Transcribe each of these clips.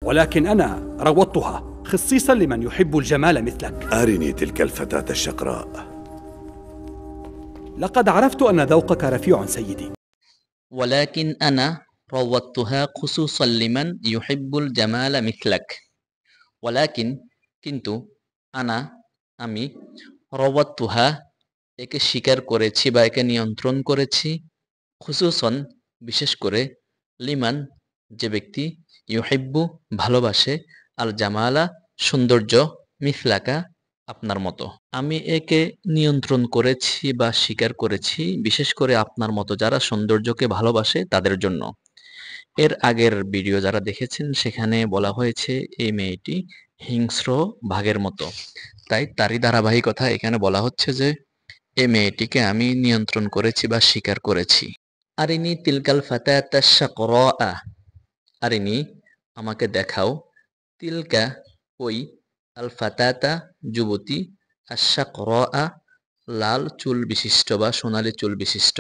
ولكن أنا روضتها خصيصا لمن يحب الجمال مثلك. أرني تلك الفتاة الشقراء. لقد عرفت أن ذوقك رفيع سيدي. ولكن أنا روضتها خصوصا لمن يحب الجمال مثلك. ولكن কিন্তু আনা আমি রওয়াতুহা একে স্বীকার করেছি বা একে নিয়ন্ত্রণ করেছি খুসুসন বিশেষ করে লিমান যে ব্যক্তি ইউহিব্বু ভালোবাসে আল জামালা সৌন্দর্য মিথলাকা আপনার মতো। আমি একে নিয়ন্ত্রণ করেছি বা স্বীকার করেছি বিশেষ করে আপনার মতো যারা সৌন্দর্যকে ভালোবাসে তাদের জন্য। এর আগের ভিডিও যারা দেখেছেন সেখানে বলা হয়েছে এই মেয়েটি হিংস্র বাঘের মতো, তাই তারই ধারাবাহিকতা এখানে বলা হচ্ছে যে এই মেয়েটিকে আমি নিয়ন্ত্রণ করেছি বা স্বীকার করেছি। আরিনি তিলকাল ফাতাতা শাকরা, আরিনি আমাকে দেখাও, তিলকা ওই, আল ফাতাতা যুবতী, আশ-শাকরা লাল চুল বিশিষ্ট বা সোনালী চুল বিশিষ্ট,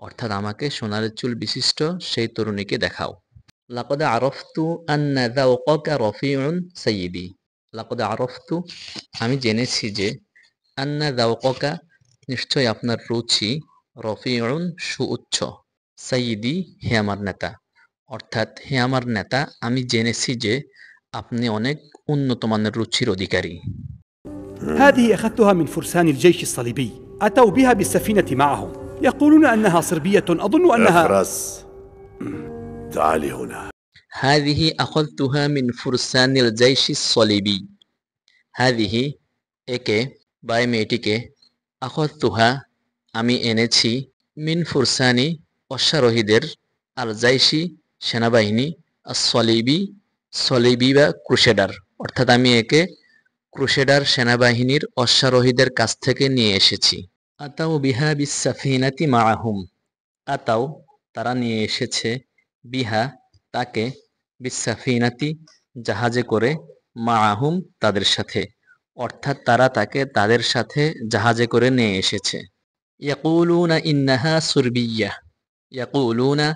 অর্থাৎ আমাকে সোনালী চুল বিশিষ্ট সেই তরুণীকে দেখাও। লাকদ আরফতু আন্না যাওকাকা রফিউন সাইয়্যিদি, লাকদ আরফতু আমি জেনেছি যে, আন্না যাওকাকা নিশ্চয় আপনার রুচি, রফিউন সুউচ্চ, সাইয়্যিদি হে আমার নেতা, অর্থাৎ হে আমার নেতা আমি জেনেছি যে আপনি অনেক উন্নত মানের রুচির অধিকারী। هذه أخذتها من فرسان الجيش الصليبي، أتوا بها بالسفينة معهم، يقولون أنها صربية، أظن أنها اخرس، تعالي هنا. هذه أخذتها من فرسان الجيش الصليبي। هذه একে বা এই মেয়েটিকে, আখযতুহা আমি এনেছি, মিন ফুরসানি অশ্বারোহীদের, আল জাইশি সেনাবাহিনী, as-সলিবি সলিবি বা ক্রুসেডার, অর্থাৎ আমি একে ক্রুসেডার সেনাবাহিনীর অশ্বারোহীদের কাছ থেকে নিয়ে এসেছি। আতাউ বিহা বিস-সাফিনাতি মাআহুম, আতাউ তারা নিয়ে এসেছে, বিহা তাকে, বিস-সাফিনাতি জাহাজে করে, মাআহুম তাদের সাথে, অর্থাৎ তারা তাকে তাদের সাথে জাহাজে করে নিয়ে এসেছে। ইয়াকুলুনা ইন্নাহা সুরবিয়্যাহ, ইয়াকুলুনা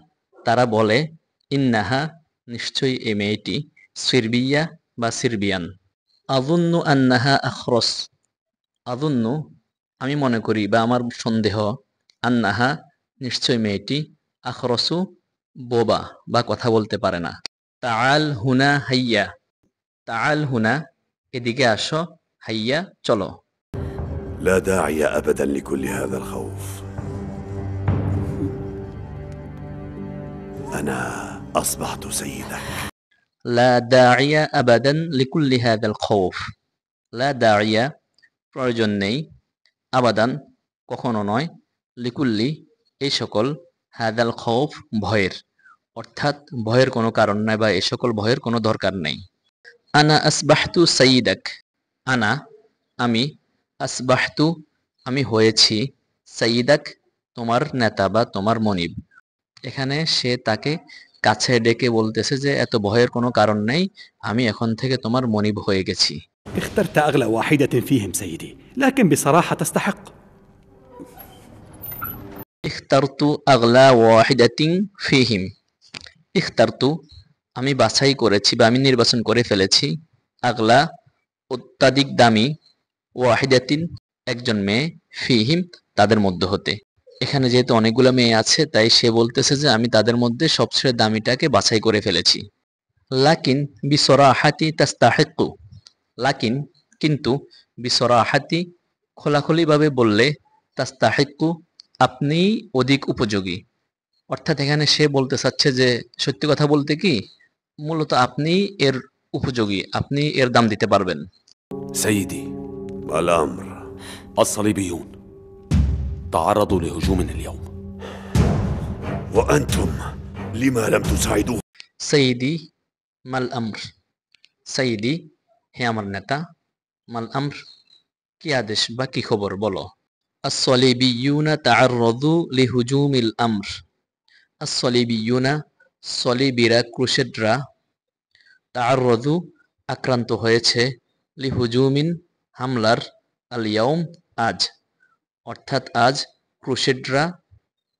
তারা বলে, ইন্নাহা নিশ্চয়ই এই মেয়েটি, সিরবিয়া বা সিরবিয়ান। আযুন্নু আন্নাহা আখরস, আযুন্নু আমি মনে করি বা আমার সন্দেহ, আন্নাহা নিশ্চয় মেয়েটি, আখরসু বোবা বা কথা বলতে পারে না। তাআল হুনা হাইয়া, তাআল হুনা এদিকে আসো, হাইয়া চলো। لا داعي أبدا لكل هذا الخوف، أنا أصبحت سيدك. লা দাইয়া আবাদান লিকুল্লি হাদাল খাউফ, লা দাইয়া প্রয়োজন নেই, আবাদান কখনো নয়, লিকুল্লি এই সকল, হাদাল খাউফ ভয়ের, অর্থাৎ ভয়ের কোনো কারণ নাই বা এই সকল ভয়ের কোনো দরকার নেই। আনা আসবাহতু সাইয়িদাক, আনা আমি, আসবাহতু আমি হয়েছি, সাইয়িদাক তোমার নেতা বা তোমার মনিব। এখানে সে তাকে কাছে ডেকে বলতেছে যে এত ভয়ের কোনো কারণ নেই, আমি এখন থেকে তোমার মনিব হয়ে গেছি। اخترت أغلى واحدة فيهم سيدي، لكن بصراحة تستحق. ইখতারতু আগলা ওয়াহিদাতিন ফিহিম, ইখতারতু আমি বাছাই করেছি বা আমি নির্বাচন করে ফেলেছি, আগলা অত্যাধিক দামি, ওয়াহিদাতিন একজন মেয়ে, ফিহিম তাদের মধ্যে হতে। এখানে যেহেতু অনেকগুলো মেয়ে আছে তাই সে বলতেছে যে আমি তাদের মধ্যে সবচেয়ে দামিটাকে বাছাই করে ফেলেছি। লাকিন বিসরাহাতি তাস্তাহিকু, লাকিন কিন্তু, বিসরাহাতি খোলাখুলিভাবে বললে, তাস্তাহিকু আপনি অধিক উপযোগী, অর্থাৎ এখানে সে বলতে চাচ্ছে যে সত্যি কথা বলতে কি মূলত আপনি এর উপযোগী, আপনি এর দাম দিতে পারবেন। سيدي الأمر. الصليبيون تعرضوا لهجوم اليوم، وأنتم لما لم تساعدوه؟ সাইদি মাল আমর, সাইদি হে আমার নেতা, মাল আমর কি আদেশ বা কি খবর বলো। আস-সলিবিয়ুনা তাআররাদু লিহুজুমিল আমর, আস-সলিবিয়ুনা সলিবিরা ক্রুসেডরা, তাআররাদু আক্রান্ত হয়েছে, লিহুজুমিন হামলার, আল ইয়াউম আজ, অর্থাৎ আজ ক্রুসেডরা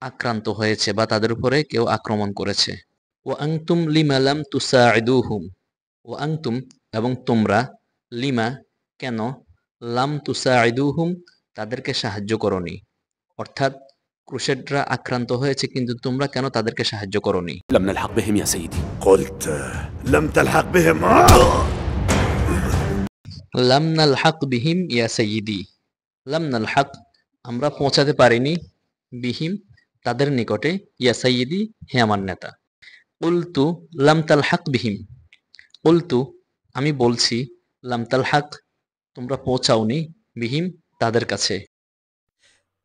আক্রান্ত হয়েছে বা তাদের উপরে কেউ আক্রমণ করেছে। ওয়া আনতুম লিমা লাম তুসাইদুহুম, ও আংতুম এবং তোমরা লিমা কেন লাম তুসাইদুহুম তাদেরকে সাহায্য করনি, অর্থাৎ ক্রুসেডরা আক্রান্ত হয়েছে কিন্তু তোমরা কেন তাদেরকে সাহায্য করনি। لم نلحق بهم يا سيدي. قلت لم تلحق بهم. লাম নালহাক বিহিম ইয়া সাইয়্যিদি, লাম নালহাক আমরা পৌঁছাতে পারিনি, বিহিম তাদের নিকটে, ইয়া সাইয়্যিদি হে আমার নেতা। কুলতু লাম তালহাক বিহিম, কুলতু আমি বলছি, লাম তালহাক তোমরা পৌঁছাওনি, বিহিম তাদের কাছে।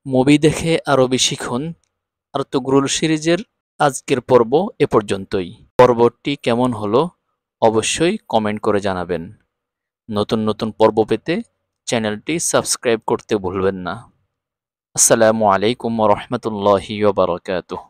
মুভি দেখে আরবি শিখুন আর্তুগ্রুল সিরিজের আজকের পর্ব এ পর্যন্তই। পর্বটি কেমন হলো অবশ্যই কমেন্ট করে জানাবেন। নতুন নতুন পর্ব পেতে চ্যানেলটি সাবস্ক্রাইব করতে ভুলবেন না। আসসালামু আলাইকুম ওয়া রাহমাতুল্লাহি ওয়া বারাকাতুহু।